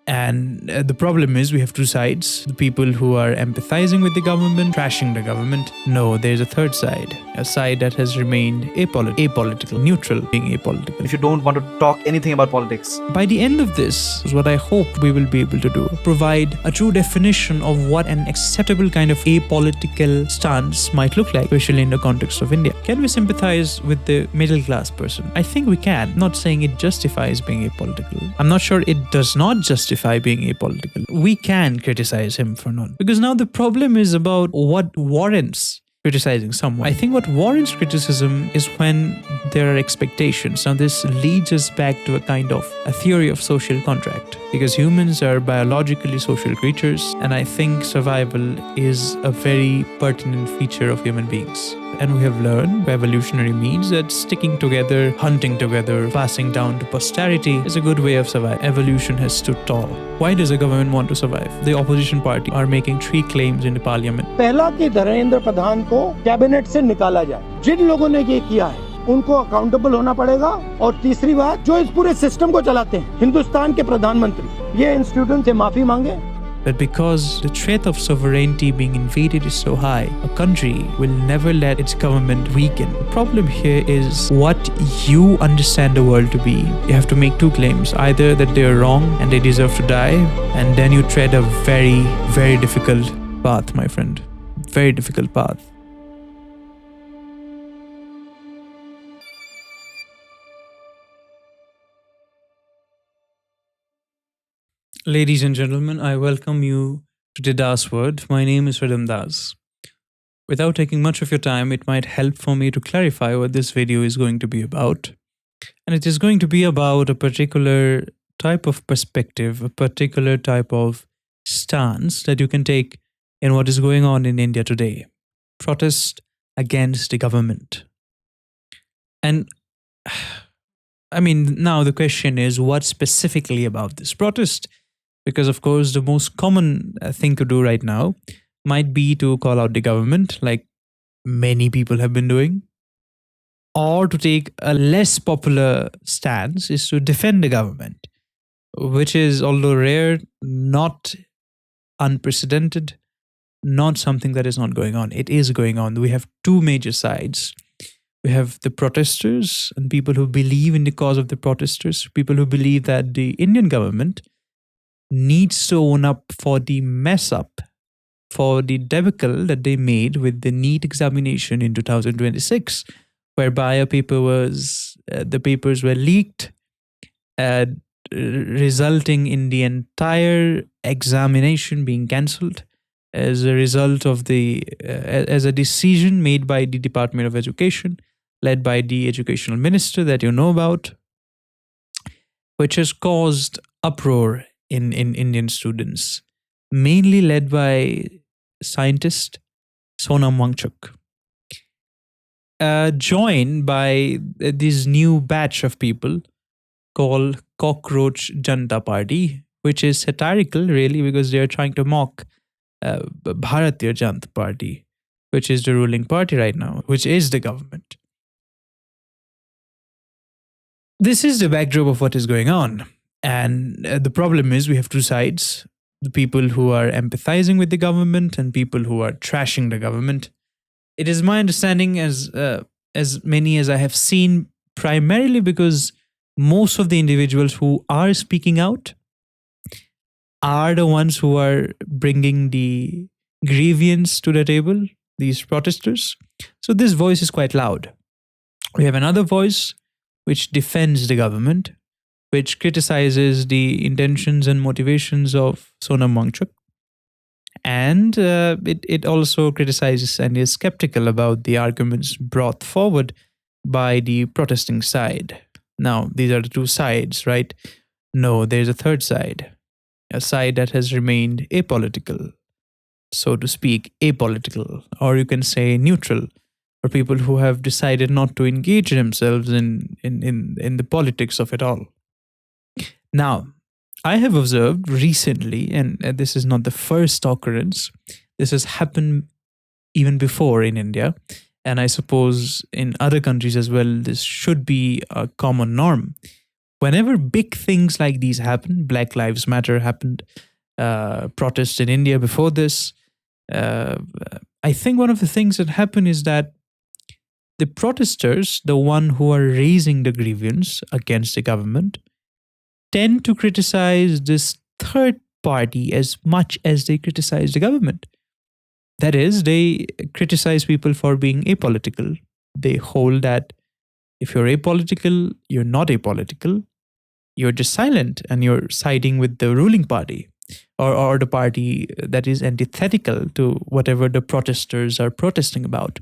And the problem is we have two sides. The people who are empathizing with the government, trashing the government. No, there's a third side. A side that has remained apolitical, neutral, being apolitical. If you don't want to talk anything about politics. By the end of this, is what I hope we will be able to do. Provide a true definition of what an acceptable kind of apolitical stance might look like, especially in the context of India. Can we sympathize with the middle class person? I think we can. I'm not saying it justifies being apolitical. I'm not sure it does not justify being apolitical. We can criticize him for none. Because now the problem is about what warrants criticizing someone. I think what warrants criticism is when there are expectations. Now this leads us back to a kind of a theory of social contract, because humans are biologically social creatures, and I think survival is a very pertinent feature of human beings. And we have learned by evolutionary means that sticking together, hunting together, passing down to posterity is a good way of survival. Evolution has stood tall. Why does the government want to survive? The opposition party are making 3 claims in the parliament. पहला कि धर्मेंद्र प्रधान को cabinet से निकाला जाए। जिन लोगों ने ये किया है उनको अकाउंटेबल होना पड़ेगा। और तीसरी बात, जो इस पूरे सिस्टम को चलाते हैं, हिंदुस्तान के प्रधानमंत्री, ये इंस्टीट्यूशन से माफी मांगे। But because the threat of sovereignty being invaded is so high, a country will never let its government weaken. The problem here is what you understand the world to be. You have to make 2 claims, either that they are wrong and they deserve to die, and then you tread a very, very difficult path, my friend. Very difficult path. Ladies and gentlemen, I welcome you to the Das Word. My name is Rhytham Das. Without taking much of your time, it might help for me to clarify what this video is going to be about. And it is going to be about a particular type of perspective, a particular type of stance that you can take in what is going on in India today. Protest against the government. And I mean, now the question is, what specifically about this protest? Because, of course, the most common thing to do right now might be to call out the government, like many people have been doing. Or to take a less popular stance is to defend the government, which is, although rare, not unprecedented, not something that is not going on. It is going on. We have 2 major sides. We have the protesters and people who believe in the cause of the protesters, people who believe that the Indian government needs to own up for the mess up, for the debacle that they made with the NEET examination in 2026, whereby the papers were leaked, resulting in the entire examination being cancelled as a result of as a decision made by the Department of Education, led by the educational minister that you know about, which has caused uproar in Indian students, mainly led by scientist Sonam Wangchuk, joined by this new batch of people called Cockroach Janata Party, which is satirical really because they are trying to mock Bharatiya Janata Party, which is the ruling party right now, which is the government. This is the backdrop of what is going on. And the problem is we have 2 sides. The people who are empathizing with the government and people who are trashing the government. It is my understanding, as many as I have seen, primarily because most of the individuals who are speaking out are the ones who are bringing the grievance to the table, these protesters. So this voice is quite loud. We have another voice which defends the government, which criticizes the intentions and motivations of Sonam Wangchuk. And it also criticizes and is skeptical about the arguments brought forward by the protesting side. Now, these are the 2 sides, right? No, there's a third side. A side that has remained apolitical, so to speak, apolitical, or you can say neutral, or people who have decided not to engage themselves in the politics of it all. Now, I have observed recently, and this is not the first occurrence, this has happened even before in India, and I suppose in other countries as well, this should be a common norm, whenever big things like these happen, Black Lives Matter happened, protests in India before this, uh, I think one of the things that happen is that the protesters, the one who are raising the grievance against the government, tend to criticize this third party as much as they criticize the government. That is, they criticize people for being apolitical. They hold that if you're apolitical, you're not apolitical. You're just silent and you're siding with the ruling party, or the party that is antithetical to whatever the protesters are protesting about.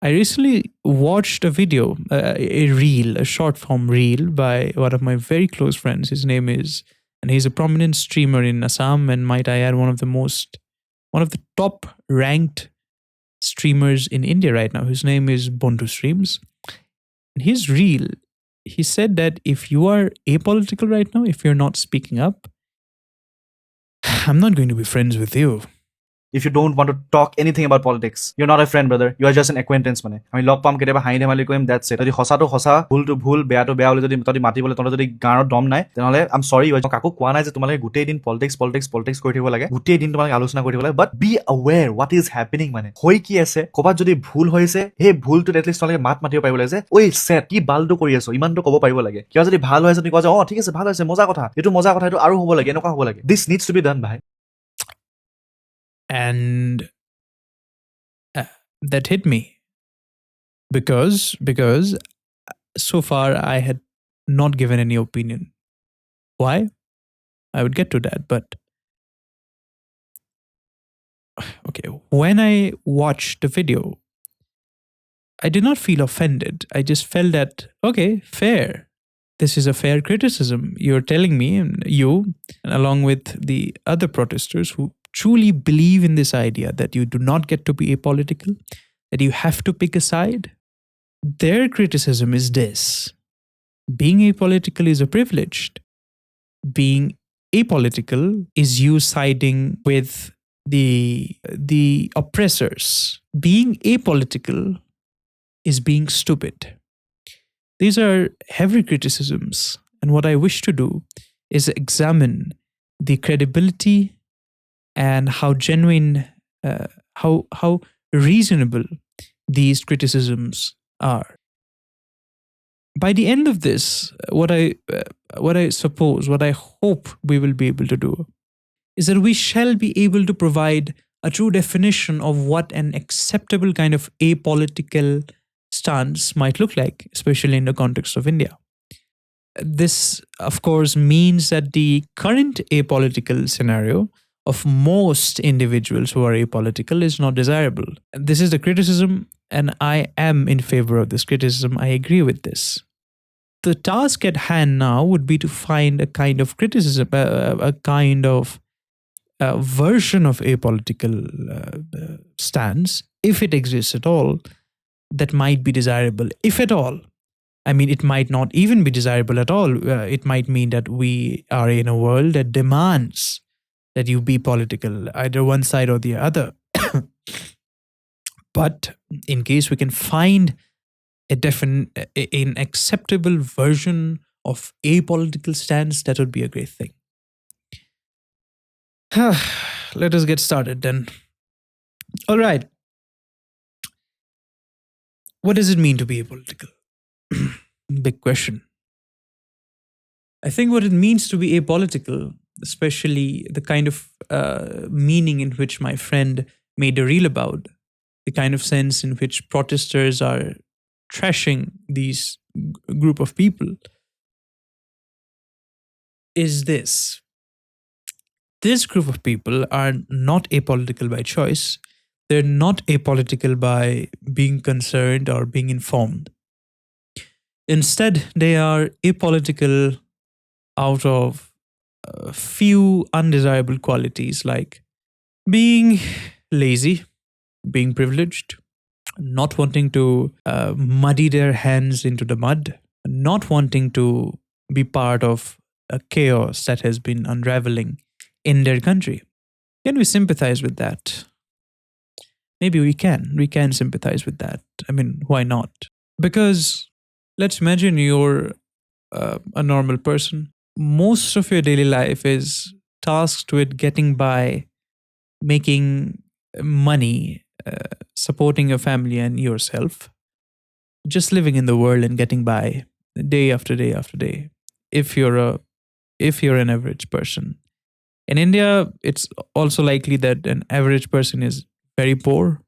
I recently watched a video, a reel, a short form reel by one of my very close friends. His name is, and he's a prominent streamer in Assam, and might I add, one of the top ranked streamers in India right now. His name is Bondhustreams. In his reel, he said that if you are apolitical right now, if you're not speaking up, I'm not going to be friends with you. If you don't want to talk anything about politics, you're not a friend, brother. You are just an acquaintance মানে আমি log পাম কেতিয়াবা হাঁহি ধেমালি কৰিম, that's it. যদি সঁচাটো সঁচা, ভুলটো ভুল, বেয়াটো বেয়া বুলি যদি তহঁতি মাতিবলৈ তহঁতৰ যদি গাঁৱৰ দম নাই, তেনেহ'লে আম সৰি, কাকো কোৱা নাই যে তোমালোকে গোটেই দিন পলিটিক্স কৰি থাকিব লাগে, গোটেই দিন তোমালোকে আলোচনা কৰি থাকিব লাগে, but be aware what is happening. মানে হৈ কি আছে, ক'ৰবাত যদি ভুল হৈছে, সেই ভুলটোত এটলিষ্ট তোমালোকে মাত মাতিব পাৰিব লাগে যে ঐ ছেট কি বালটো কৰি আছো, ইমানটো ক'ব পাৰিব লাগে। কিয় যদি ভাল হৈ আছে তুমি কোৱা যে ঠিক আছে, ভাল হৈছে, মজা কথা, এইটো মজা কথা, এইটো আৰু হ'ব লাগে, এনেকুৱা হ'ব লাগে। দিছ নিডছ টু বি ডান ভাই। And that hit me because so far I had not given any opinion. Why? I would get to that, but okay, when I watched the video, I did not feel offended. I just felt that, okay, fair. This is a fair criticism. You're telling me, you, along with the other protesters who truly believe in this idea that you do not get to be apolitical, that you have to pick a side, their criticism is this: being apolitical is a privilege. Being apolitical is you siding with the oppressors. Being apolitical is being stupid. These are heavy criticisms, and what I wish to do is examine the credibility and how genuine, how reasonable these criticisms are. By the end of this, what I suppose, what I hope we will be able to do is that we shall be able to provide a true definition of what an acceptable kind of apolitical stance might look like, especially in the context of India. This, of course, means that the current apolitical scenario of most individuals who are apolitical is not desirable. This is the criticism, and I am in favor of this criticism. I agree with this. The task at hand now would be to find a kind of criticism, a kind of version of apolitical stance, if it exists at all, that might be desirable, if at all. I mean, it might not even be desirable at all. It might mean that we are in a world that demands that you be political, either one side or the other. But in case we can find an acceptable version of apolitical stance, that would be a great thing. Let us get started then. All right. What does it mean to be apolitical? Big question. I think what it means to be apolitical, especially the kind of meaning in which my friend made a reel about, the kind of sense in which protesters are trashing these group of people, is this. This group of people are not apolitical by choice. They're not apolitical by being concerned or being informed. Instead, they are apolitical out of few undesirable qualities, like being lazy, being privileged, not wanting to muddy their hands into the mud, not wanting to be part of a chaos that has been unraveling in their country. Can we sympathize with that? Maybe we can. We can sympathize with that. I mean, why not? Because let's imagine you're a normal person. Most of your daily life is tasked with getting by, making money, supporting your family and yourself, just living in the world and getting by day after day after day. If you're a if you're an average person. In India, it's also likely that an average person is very poor.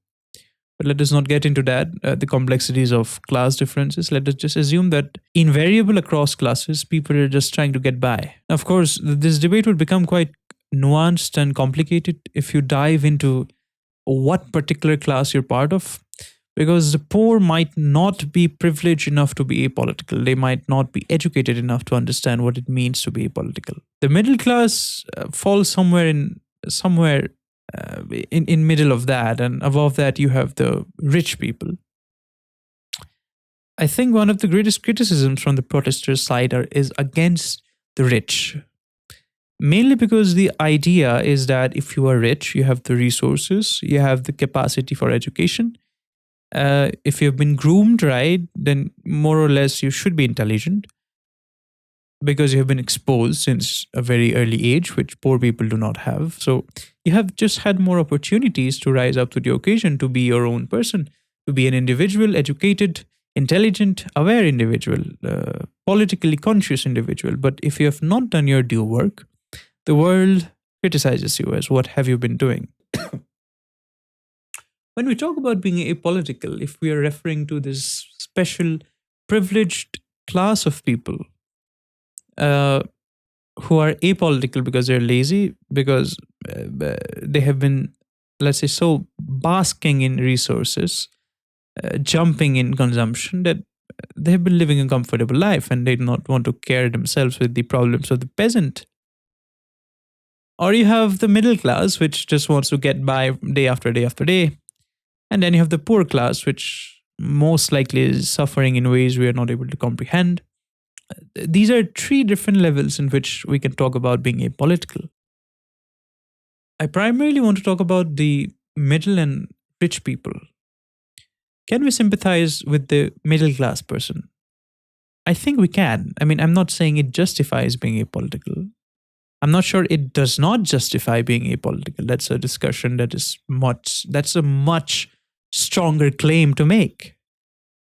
But let us not get into that, the complexities of class differences. Let us just assume that invariable across classes, people are just trying to get by. Of course, this debate would become quite nuanced and complicated if you dive into what particular class you're part of, because the poor might not be privileged enough to be apolitical. They might not be educated enough to understand what it means to be apolitical. The middle class falls somewhere in middle of that, and above that you have the rich people. I think one of the greatest criticisms from the protesters side is against the rich, mainly because the idea is that if you are rich, you have the resources, you have the capacity for education. If you've been groomed right, then more or less you should be intelligent because you have been exposed since a very early age, which poor people do not have. So you have just had more opportunities to rise up to the occasion, to be your own person, to be an individual, educated, intelligent, aware individual, politically conscious individual. But if you have not done your due work, the world criticizes you as what have you been doing? When we talk about being apolitical, if we are referring to this special privileged class of people who are apolitical because they're lazy, because they have been, let's say, so basking in resources, jumping in consumption, that they have been living a comfortable life and they do not want to care themselves with the problems of the peasant. Or you have the middle class, which just wants to get by day after day after day. And then you have the poor class, which most likely is suffering in ways we are not able to comprehend. These are three different levels in which we can talk about being apolitical. I primarily want to talk about the middle and rich people. Can we sympathize with the middle class person? I think we can. I mean, I'm not saying it justifies being apolitical. I'm not sure it does not justify being apolitical. That's a discussion that's a much stronger claim to make.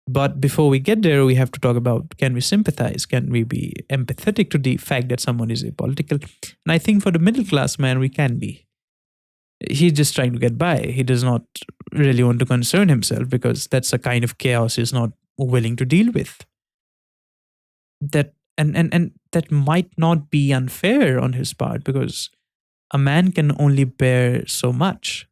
But before we get there, we have to talk about, can we sympathize? Can we be empathetic to the fact that someone is apolitical? And I think for the middle class man, we can be. He's just trying to get by. He does not really want to concern himself because that's a kind of chaos he's not willing to deal with. That and that might not be unfair on his part because a man can only bear so much.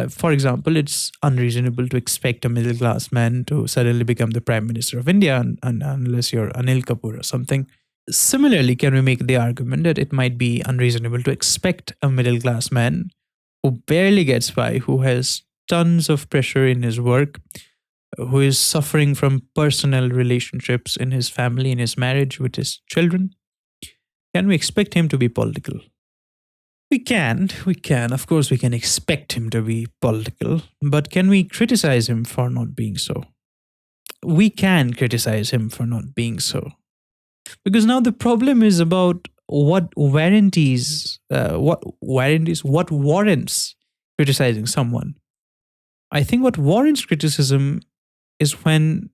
For example, it's unreasonable to expect a middle class man to suddenly become the Prime Minister of India unless you're Anil Kapoor or something. Similarly, can we make the argument that it might be unreasonable to expect a middle class man who barely gets by, who has tons of pressure in his work, who is suffering from personal relationships in his family, in his marriage, with his children? Can we expect him to be political? We can. Of course, we can expect him to be political, but can we criticize him for not being so? We can criticize him for not being so. Because now the problem is about what warrants criticizing someone. I think what warrants criticism is when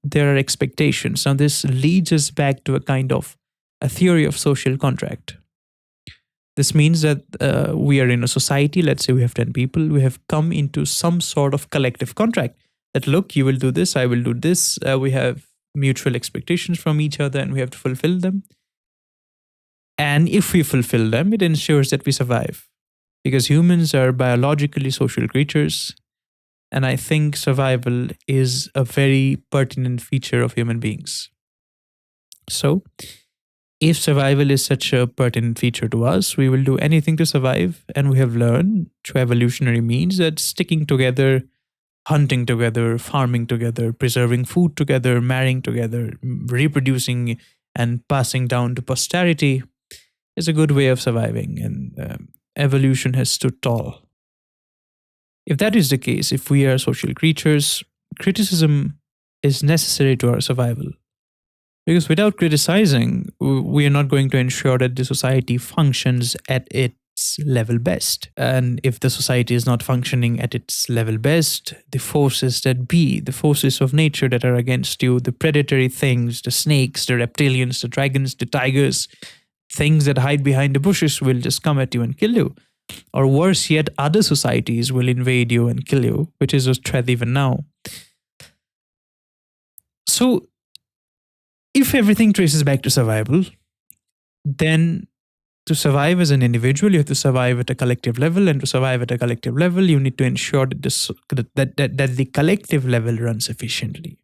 there are expectations. Now, this leads us back to a theory of social contract. This means that we are in a society, let's say we have 10 people, we have come into some sort of collective contract that, look, you will do this, I will do this. We have mutual expectations from each other and we have to fulfill them. And if we fulfill them, it ensures that we survive. Because humans are biologically social creatures. And I think survival is a very pertinent feature of human beings. So, if survival is such a pertinent feature to us, we will do anything to survive. And we have learned through evolutionary means that sticking together, hunting together, farming together, preserving food together, marrying together, reproducing and passing down to posterity is a good way of surviving. And evolution has stood tall. If that is the case, if we are social creatures, criticism is necessary to our survival. Because without criticizing, we are not going to ensure that the society functions at its level best. And if the society is not functioning at its level best, the forces that be, the forces of nature that are against you, the predatory things, the snakes, the reptilians, the dragons, the tigers, things that hide behind the bushes will just come at you and kill you. Or worse yet, other societies will invade you and kill you, which is a threat even now. So, if everything traces back to survival, then to survive as an individual, you have to survive at a collective level, and to survive at a collective level, you need to ensure that that the collective level runs efficiently.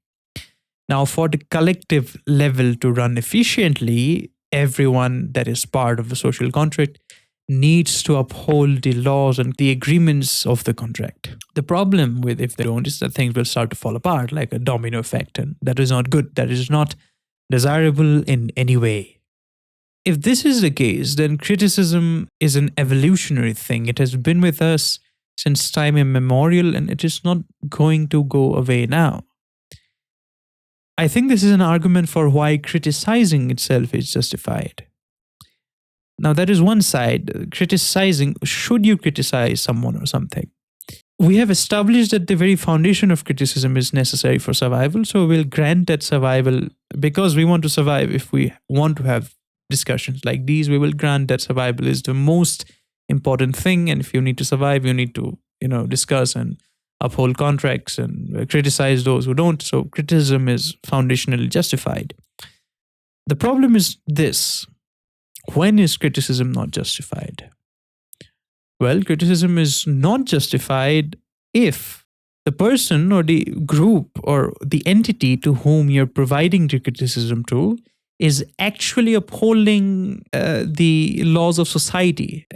Now, for the collective level to run efficiently, everyone that is part of the social contract needs to uphold the laws and the agreements of the contract. The problem with if they don't is that things will start to fall apart like a domino effect, and that is not good. That is not desirable in any way. If this is the case, then criticism is an evolutionary thing. It has been with us since time immemorial, and it is not going to go away now. I think this is an argument for why criticizing itself is justified. Now, that is one side. Criticizing, should you criticize someone or something? We have established that the very foundation of criticism is necessary for survival, so we'll grant that survival because we want to survive. If we want to have discussions like these, we will grant that survival is the most important thing, and if you need to survive, you need to, discuss and uphold contracts and criticize those who don't. So criticism is foundationally justified. The problem is this: when is criticism not justified? Well, criticism is not justified if the person or the group or the entity to whom you're providing the criticism to is actually upholding the laws of society,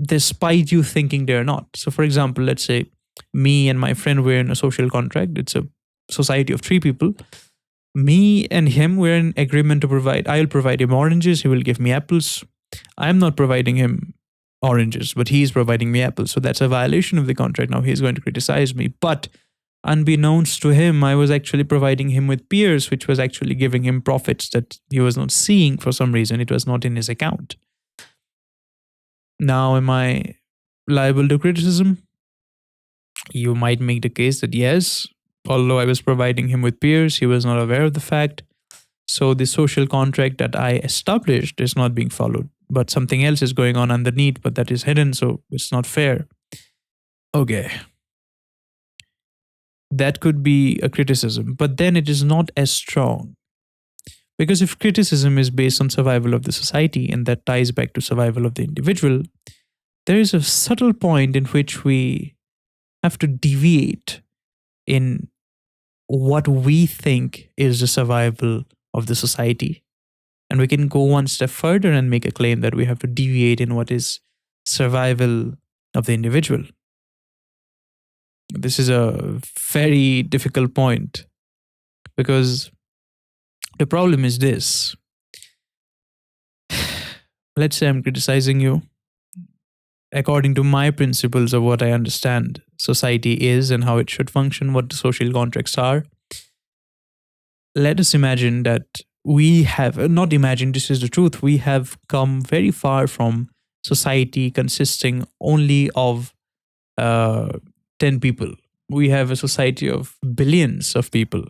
despite you thinking they're not. So, for example, let's say me and my friend, we're in a social contract. It's a society of 3 people. Me and him, we're in agreement to provide. I'll provide him oranges. He will give me apples. I'm not providing him oranges, but he's providing me apples. So that's a violation of the contract. Now he's going to criticize me. But unbeknownst to him, I was actually providing him with peers, which was actually giving him profits that he was not seeing for some reason. It was not in his account. Now, am I liable to criticism? You might make the case that yes, although I was providing him with peers, he was not aware of the fact. So the social contract that I established is not being followed. But something else is going on underneath, but that is hidden, so it's not fair. Okay. That could be a criticism, but then it is not as strong. Because if criticism is based on survival of the society, and that ties back to survival of the individual, there is a subtle point in which we have to deviate in what we think is the survival of the society. And we can go one step further and make a claim that we have to deviate in what is survival of the individual. This is a very difficult point because the problem is this. Let's say I'm criticizing you according to my principles of what I understand society is and how it should function, what the social contracts are. Let us imagine that we have, not imagine, this is the truth, we have come very far from society consisting only of 10 people. We have a society of billions of people.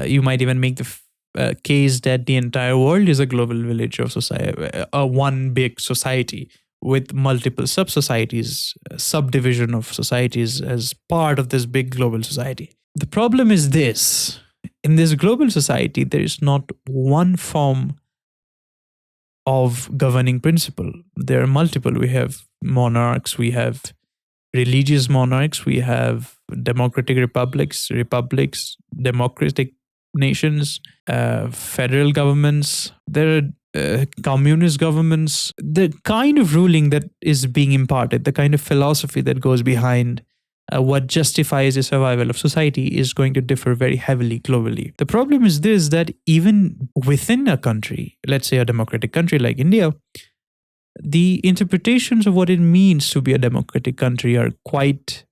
You might even make the case that the entire world is a global village of society, one big society with multiple sub-societies, subdivision of societies as part of this big global society. The problem is this. In this global society, there is not one form of governing principle. There are multiple. We have monarchs, we have religious monarchs, we have democratic republics, democratic nations, federal governments. There are communist governments. The kind of ruling that is being imparted, the kind of philosophy that goes behind what justifies the survival of society is going to differ very heavily globally. The problem is this, that even within a country, let's say a democratic country like India, the interpretations of what it means to be a democratic country are quite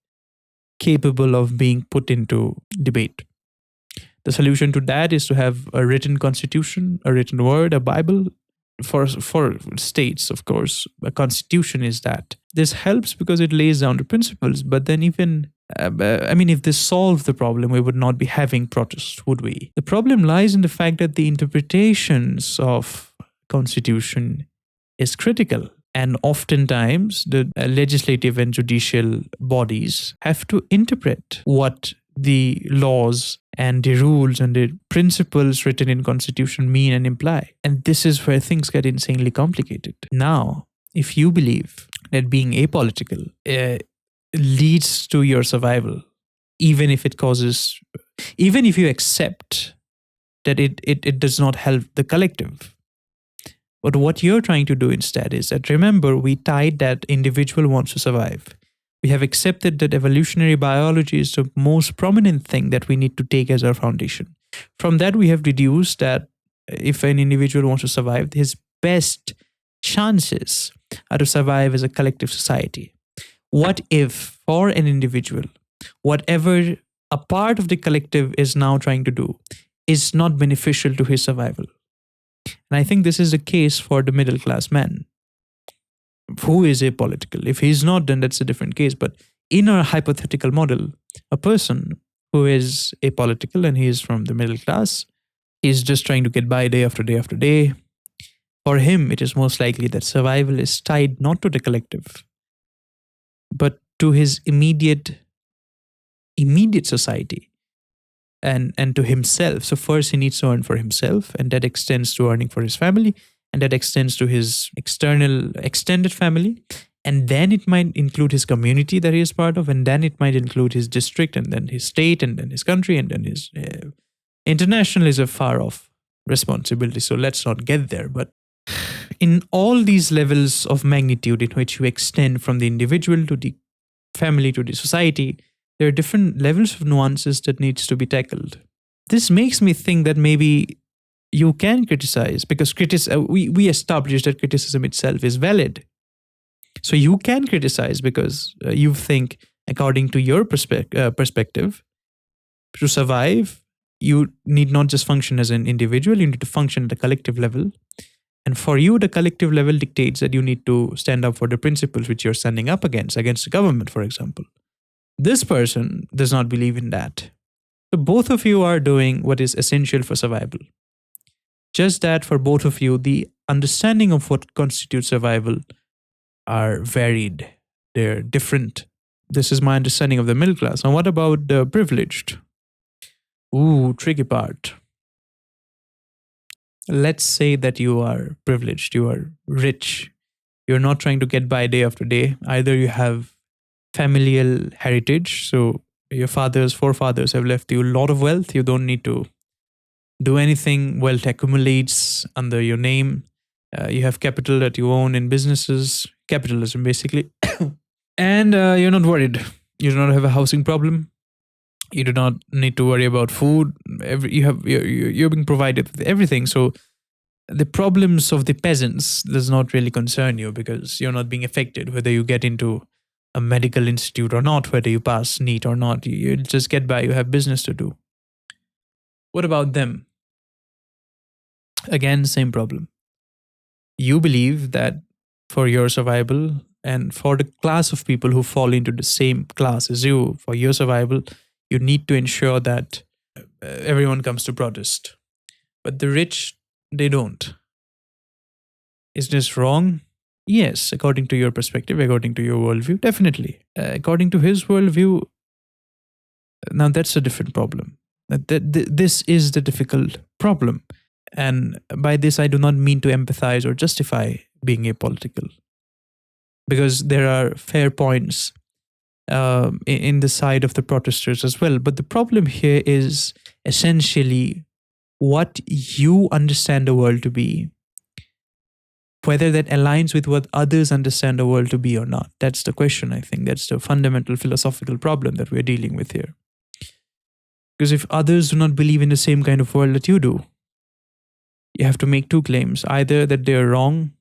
capable of being put into debate. The solution to that is to have a written constitution, a written word, a Bible. For states, of course, a constitution is that. This helps because it lays down the principles. But then even, if this solved the problem, we would not be having protests, would we? The problem lies in the fact that the interpretations of constitution is critical. And oftentimes, the legislative and judicial bodies have to interpret what the laws and the rules and the principles written in constitution mean and imply. And this is where things get insanely complicated. Now, if you believe that being apolitical leads to your survival, even if you accept that it does not help the collective. But what you're trying to do instead is that, remember, we tied that individual wants to survive. We have accepted that evolutionary biology is the most prominent thing that we need to take as our foundation. From that, we have deduced that if an individual wants to survive, his best chances are to survive as a collective society. What if, for an individual, whatever a part of the collective is now trying to do is not beneficial to his survival? And I think this is the case for the middle class man who is apolitical. If he's not, then that's a different case. But in our hypothetical model, a person who is apolitical and he is from the middle class, he's just trying to get by day after day after day. For him, it is most likely that survival is tied not to the collective, but to his immediate society and to himself. So first he needs to earn for himself, and that extends to earning for his family, and that extends to his extended family, and then it might include his community that he is part of, and then it might include his district, and then his state, and then his country, and then his international is a far off responsibility. So let's not get there. But in all these levels of magnitude in which you extend from the individual to the family to the society, there are different levels of nuances that needs to be tackled. This makes me think that maybe you can criticize, because we established that criticism itself is valid. So you can criticize because you think, according to your perspective, to survive, you need not just function as an individual, you need to function at a collective level. And for you, the collective level dictates that you need to stand up for the principles which you're standing up against the government, for example. This person does not believe in that. So both of you are doing what is essential for survival. Just that for both of you, the understanding of what constitutes survival are varied. They're different. This is my understanding of the middle class. Now, what about the privileged? Ooh, tricky part. Let's say that you are privileged, you are rich. You're not trying to get by day after day. Either you have familial heritage, so your forefathers have left you a lot of wealth. You don't need to do anything. Wealth accumulates under your name. You have capital that you own in businesses, capitalism basically. And you're not worried. You do not have a housing problem. You do not need to worry about food. You're being provided with everything. So the problems of the peasants does not really concern you, because you're not being affected whether you get into a medical institute or not, whether you pass NEET or not. You just get by. You have business to do. What about them? Again, same problem. You believe that for your survival and for the class of people who fall into the same class as you, for your survival, you need to ensure that everyone comes to protest. But the rich, they don't. Is this wrong? Yes, according to your perspective, according to your worldview, definitely. According to his worldview, now that's a different problem. This is the difficult problem. And by this, I do not mean to empathize or justify being apolitical, because there are fair points in the side of the protesters as well. But the problem here is essentially what you understand the world to be, whether that aligns with what others understand the world to be or not. That's the question, I think. That's the fundamental philosophical problem that we're dealing with here. Because if others do not believe in the same kind of world that you do, you have to make two claims. Either that they're wrong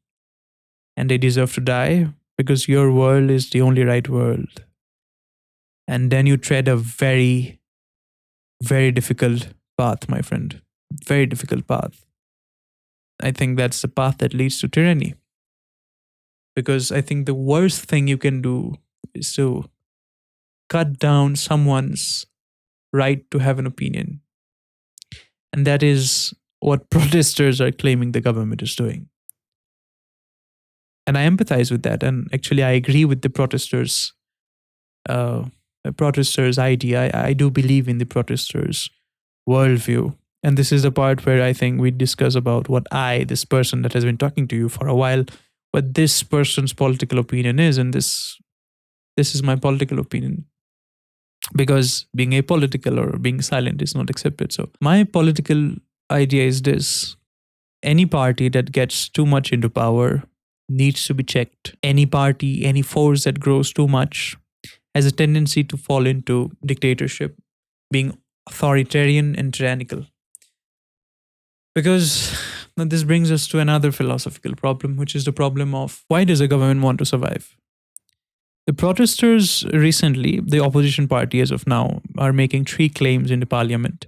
and they deserve to die because your world is the only right world. And then you tread a very, very difficult path, my friend. Very difficult path. I think that's the path that leads to tyranny. Because I think the worst thing you can do is to cut down someone's right to have an opinion. And that is what protesters are claiming the government is doing. And I empathize with that. And actually, I agree with the protesters' idea. I do believe in the protesters' worldview. And this is the part where I think we discuss about what this person that has been talking to you for a while, what this person's political opinion is. And this is my political opinion. Because being apolitical or being silent is not accepted. So my political idea is this: any party that gets too much into power needs to be checked. Any party, any force that grows too much has a tendency to fall into dictatorship, being authoritarian and tyrannical. Because this brings us to another philosophical problem, which is the problem of why does a government want to survive? The protesters recently, the opposition party as of now, are making 3 claims in the parliament.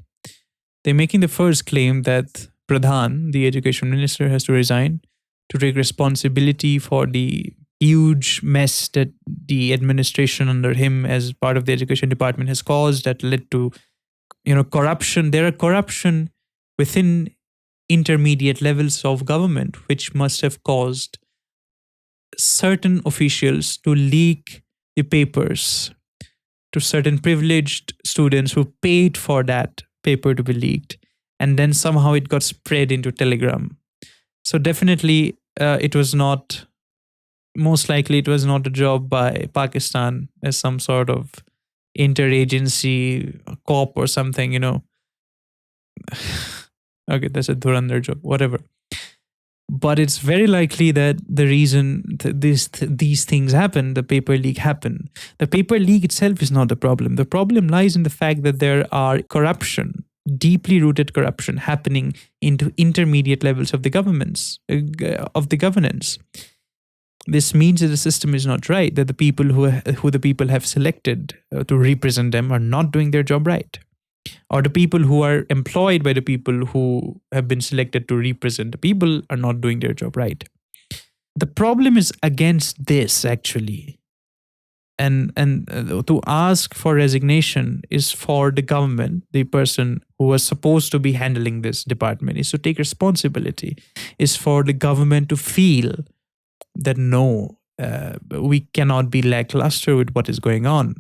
They're making the first claim that Pradhan, the education minister, has to resign to take responsibility for the huge mess that the administration under him as part of the education department has caused, that led to corruption. There are corruption within intermediate levels of government, which must have caused certain officials to leak the papers to certain privileged students who paid for that paper to be leaked, and then somehow it got spread into Telegram. So definitely it was not, most likely it was not a job by Pakistan as some sort of interagency cop or something, Okay, that's a Dhurandhar joke, whatever. But it's very likely that the reason these things happen, the paper leak happen. The paper leak itself is not the problem. The problem lies in the fact that there are corruption, deeply rooted corruption happening into intermediate levels of the governance. This means that the system is not right, that the people who the people have selected to represent them are not doing their job right. Or the people who are employed by the people who have been selected to represent the people are not doing their job right. The problem is against this, actually. And to ask for resignation is for the government, the person who was supposed to be handling this department, is to take responsibility, is for the government to feel that no, we cannot be lackluster with what is going on.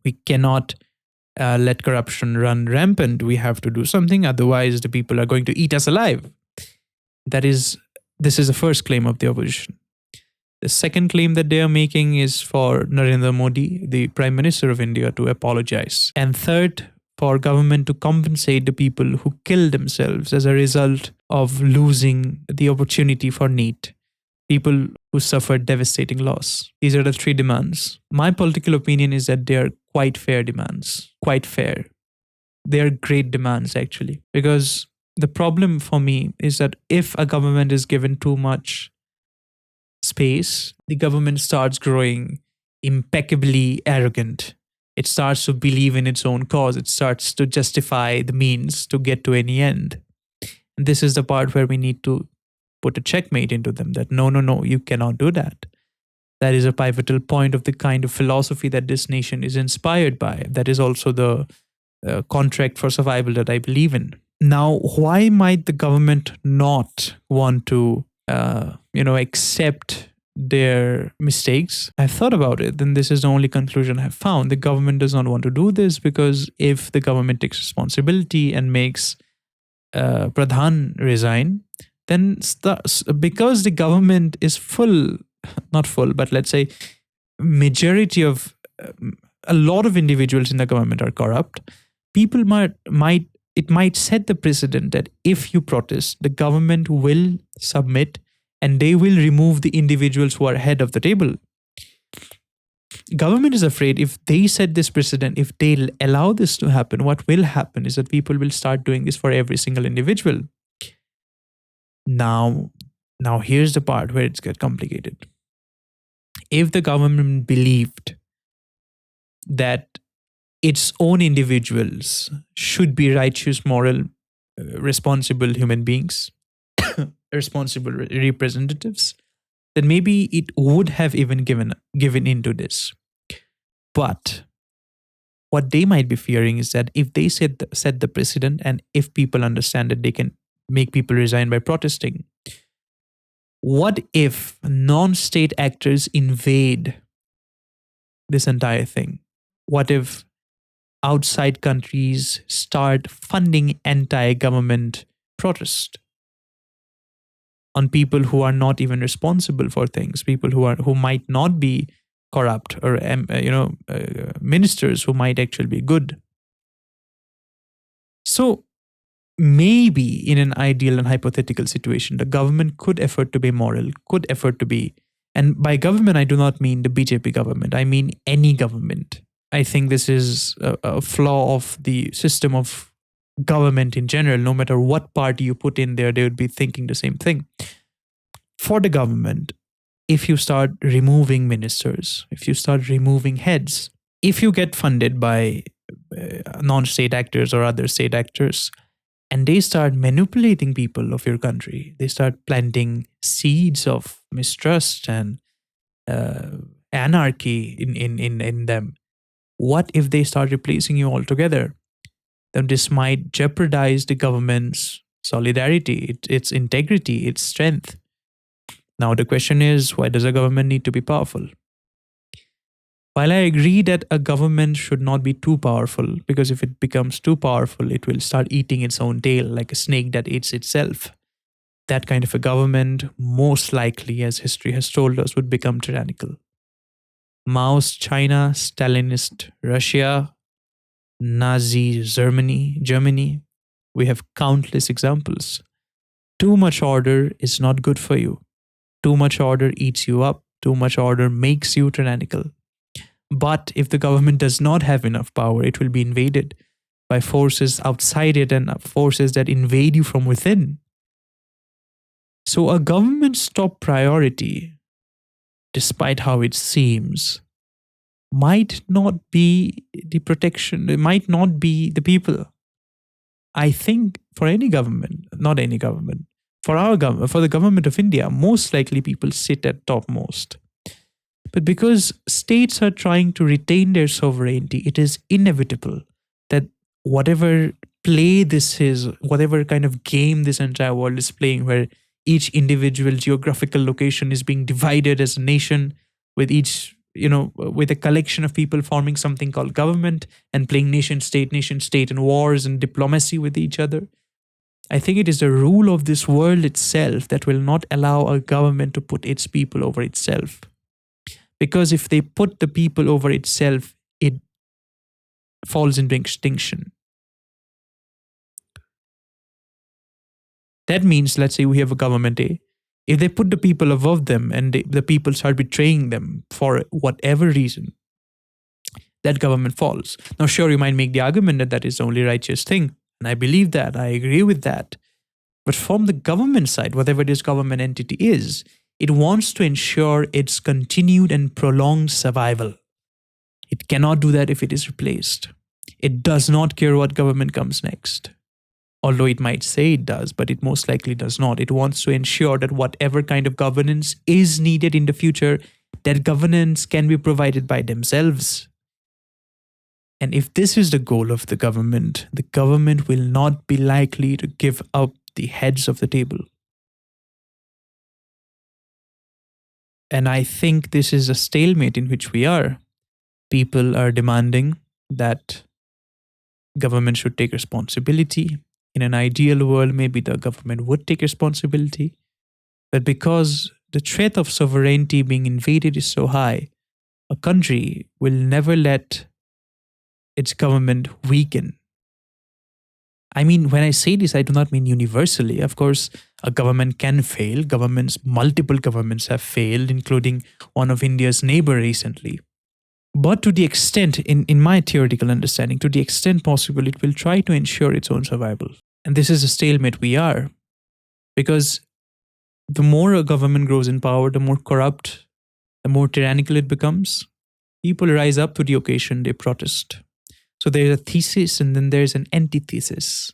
We cannot let corruption run rampant. We have to do something, otherwise the people are going to eat us alive. This is the first claim of the opposition. The second claim that they are making is for Narendra Modi, the Prime Minister of India, to apologize. And third, for government to compensate the people who killed themselves as a result of losing the opportunity for NEET. People who suffered devastating loss. These are the 3 demands. My political opinion is that they are quite fair demands. Quite fair. They are great demands, actually. Because the problem for me is that if a government is given too much space, the government starts growing impeccably arrogant. It starts to believe in its own cause. It starts to justify the means to get to any end. And this is the part where we need to put a checkmate into them, that no, you cannot do that. That is a pivotal point of the kind of philosophy that this nation is inspired by. That is also the contract for survival that I believe in. Now, why might the government not want to, accept their mistakes? I've thought about it, and this is the only conclusion I've found. The government does not want to do this because if the government takes responsibility and makes Pradhan resign, then because the government is not full, but let's say majority of a lot of individuals in the government are corrupt, people might set the precedent that if you protest, the government will submit and they will remove the individuals who are head of the table. Government is afraid if they set this precedent, if they allow this to happen, what will happen is that people will start doing this for every single individual. Now here's the part where it's get complicated. If the government believed that its own individuals should be righteous, moral, responsible human beings, responsible representatives, then maybe it would have even given into this. But what they might be fearing is that if they set the precedent, and if people understand that they can make people resign by protesting, what if non-state actors invade this entire thing? What if outside countries start funding anti-government protest on people who are not even responsible for things, people who might not be corrupt, or ministers who might actually be good? So maybe in an ideal and hypothetical situation, the government could afford to be moral, could afford to be, and by government I do not mean the BJP government, I mean any government. I think this is a flaw of the system of government in general. No matter what party you put in there, they would be thinking the same thing. For the government, if you start removing ministers, if you start removing heads, if you get funded by non-state actors or other state actors, and they start manipulating people of your country, they start planting seeds of mistrust and anarchy in them, what if they start replacing you altogether? Then this might jeopardize the government's solidarity, its integrity, its strength. Now the question is, why does a government need to be powerful? While I agree that a government should not be too powerful, because if it becomes too powerful, it will start eating its own tail like a snake that eats itself. That kind of a government, most likely, as history has told us, would become tyrannical. Mao's China, Stalinist Russia, Nazi Germany, we have countless examples. Too much order is not good for you. Too much order eats you up. Too much order makes you tyrannical. But if the government does not have enough power, it will be invaded by forces outside it and forces that invade you from within. So a government's top priority, despite how it seems, might not be the protection, it might not be the people. I think for any government, not any government, for our government, for the government of India, most likely people sit at topmost. But because states are trying to retain their sovereignty, it is inevitable that whatever play this is, whatever kind of game this entire world is playing, where each individual geographical location is being divided as a nation, with each, with a collection of people forming something called government and playing nation state, and wars and diplomacy with each other. I think it is the rule of this world itself that will not allow a government to put its people over itself. Because if they put the people over itself, it falls into extinction. That means, let's say we have a government A. If they put the people above them and the people start betraying them for whatever reason, that government falls. Now, sure, you might make the argument that that is the only righteous thing. And I believe that. I agree with that. But from the government side, whatever this government entity is, it wants to ensure its continued and prolonged survival. It cannot do that if it is replaced. It does not care what government comes next. Although it might say it does, but it most likely does not. It wants to ensure that whatever kind of governance is needed in the future, that governance can be provided by themselves. And if this is the goal of the government will not be likely to give up the heads of the table. And I think this is a stalemate in which we are. People are demanding that government should take responsibility. In an ideal world, maybe the government would take responsibility. But because the threat of sovereignty being invaded is so high, a country will never let its government weaken. I mean, when I say this, I do not mean universally. Of course, a government can fail. Multiple governments have failed, including one of India's neighbor recently. But to the extent, in my theoretical understanding, to the extent possible, it will try to ensure its own survival. And this is a stalemate we are. Because the more a government grows in power, the more corrupt, the more tyrannical it becomes. People rise up to the occasion, they protest. So there's a thesis and then there's an antithesis.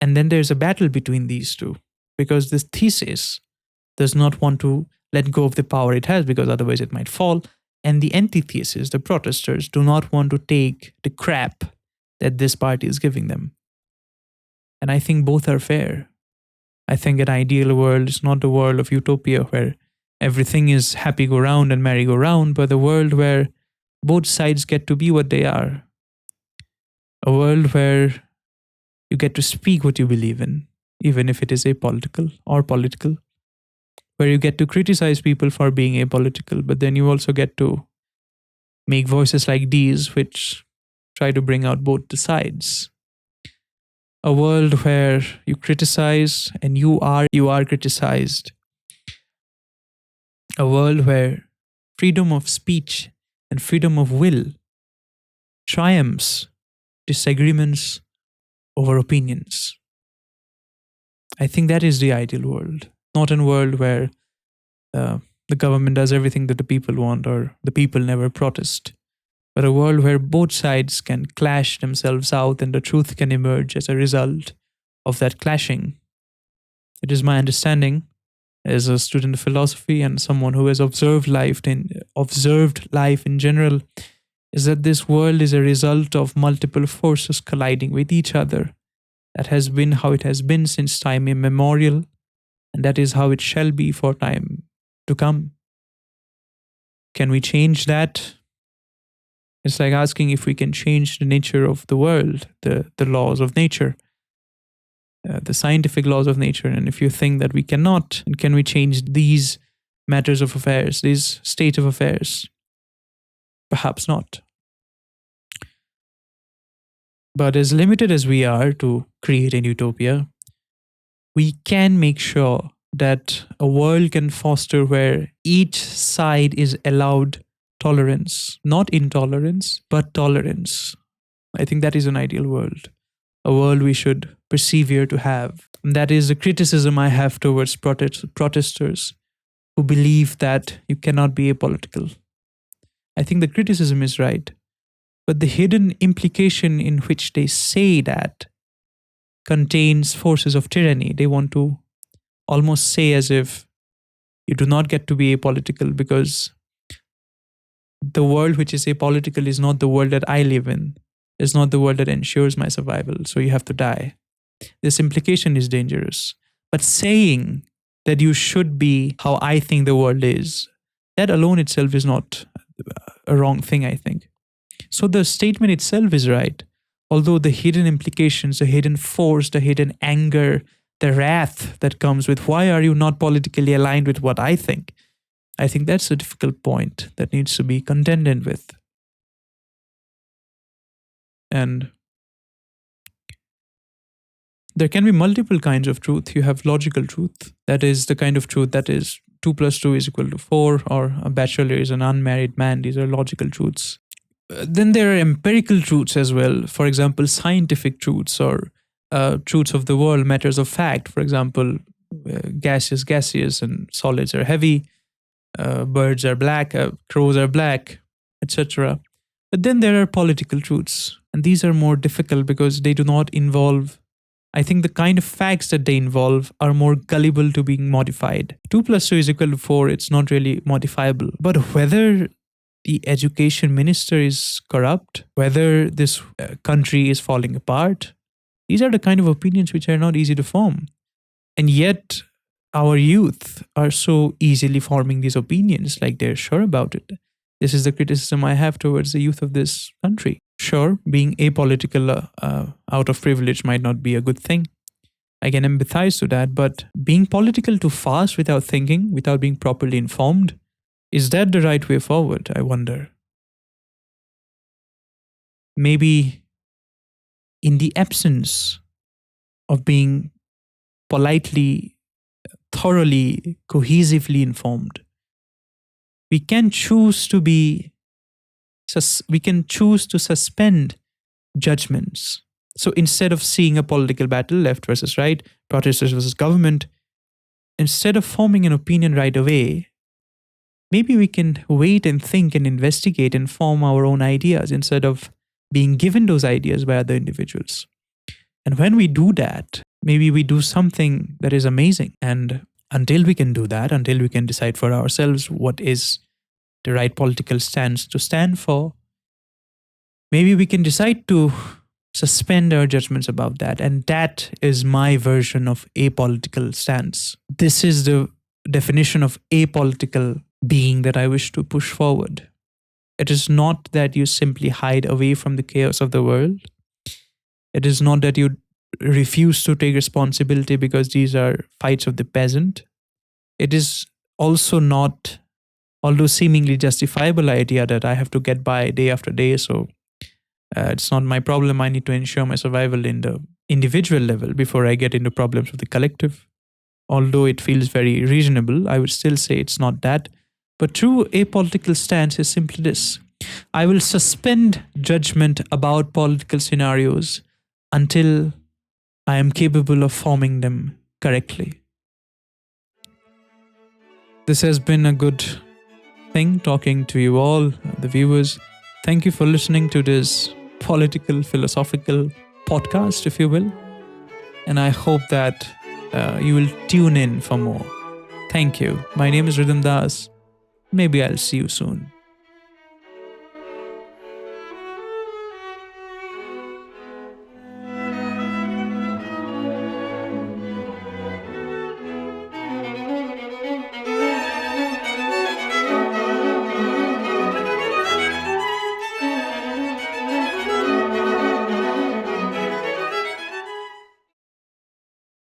And then there's a battle between these two, because this thesis does not want to let go of the power it has because otherwise it might fall. And the antithesis, the protesters, do not want to take the crap that this party is giving them. And I think both are fair. I think an ideal world is not the world of utopia where everything is happy-go-round and merry-go-round, but a world where both sides get to be what they are. A world where you get to speak what you believe in, even if it is apolitical or political. Where you get to criticize people for being apolitical, but then you also get to make voices like these which try to bring out both the sides. A world where you criticize and you are criticized. A world where freedom of speech and freedom of will triumphs disagreements over opinions. I think that is the ideal world, not a world where the government does everything that the people want or the people never protest, but a world where both sides can clash themselves out and the truth can emerge as a result of that clashing. It is my understanding as a student of philosophy and someone who has observed life in general, is that this world is a result of multiple forces colliding with each other. That has been how it has been since time immemorial, and that is how it shall be for time to come. Can we change that? It's like asking if we can change the nature of the world, the laws of nature, the scientific laws of nature. And if you think that we cannot, and can we change these matters of affairs, these state of affairs? Perhaps not. But as limited as we are to create an utopia, we can make sure that a world can foster where each side is allowed tolerance, not intolerance, but tolerance. I think that is an ideal world, a world we should persevere to have. And that is the criticism I have towards protesters who believe that you cannot be apolitical. I think the criticism is right, but the hidden implication in which they say that contains forces of tyranny. They want to almost say as if you do not get to be apolitical because the world which is apolitical is not the world that I live in, is not the world that ensures my survival, so you have to die. This implication is dangerous. But saying that you should be how I think the world is, that alone itself is not a wrong thing, I think. So the statement itself is right, although the hidden implications, the hidden force, the hidden anger, the wrath that comes with why are you not politically aligned with what I think that's a difficult point that needs to be contended with. And there can be multiple kinds of truth. You have logical truth. That is the kind of truth that is 2 + 2 = 4, or a bachelor is an unmarried man. These are logical truths. Then there are empirical truths as well. For example, scientific truths or truths of the world, matters of fact. For example, gas is gaseous and solids are heavy. Birds are black, crows are black, etc. But then there are political truths, and these are more difficult because they do not involve, I think the kind of facts that they involve are more gullible to being modified. 2 + 2 = 4, it's not really modifiable. But whether the education minister is corrupt, whether this country is falling apart, these are the kind of opinions which are not easy to form. And yet, our youth are so easily forming these opinions, like they're sure about it. This is the criticism I have towards the youth of this country. Sure, being apolitical out of privilege might not be a good thing. I can empathize to that, but being political too fast without thinking, without being properly informed, is that the right way forward, I wonder? Maybe in the absence of being politely, thoroughly, cohesively informed, we can choose to suspend judgments. So instead of seeing a political battle, left versus right, protesters versus government, instead of forming an opinion right away, maybe we can wait and think and investigate and form our own ideas instead of being given those ideas by other individuals. And when we do that, maybe we do something that is amazing. And until we can do that, until we can decide for ourselves what is the right political stance to stand for, maybe we can decide to suspend our judgments about that. And that is my version of apolitical stance. This is the definition of apolitical being that I wish to push forward. It is not that you simply hide away from the chaos of the world. It is not that you refuse to take responsibility because these are fights of the peasant. It is also not, although seemingly justifiable idea that I have to get by day after day, so it's not my problem. I need to ensure my survival in the individual level before I get into problems of the collective. Although it feels very reasonable, I would still say it's not that. But true apolitical stance is simply this: I will suspend judgment about political scenarios until I am capable of forming them correctly. This has been a good thing talking to you all, the viewers. Thank you for listening to this political, philosophical podcast, if you will. And I hope that you will tune in for more. Thank you. My name is Rhytham Das. Maybe I'll see you soon.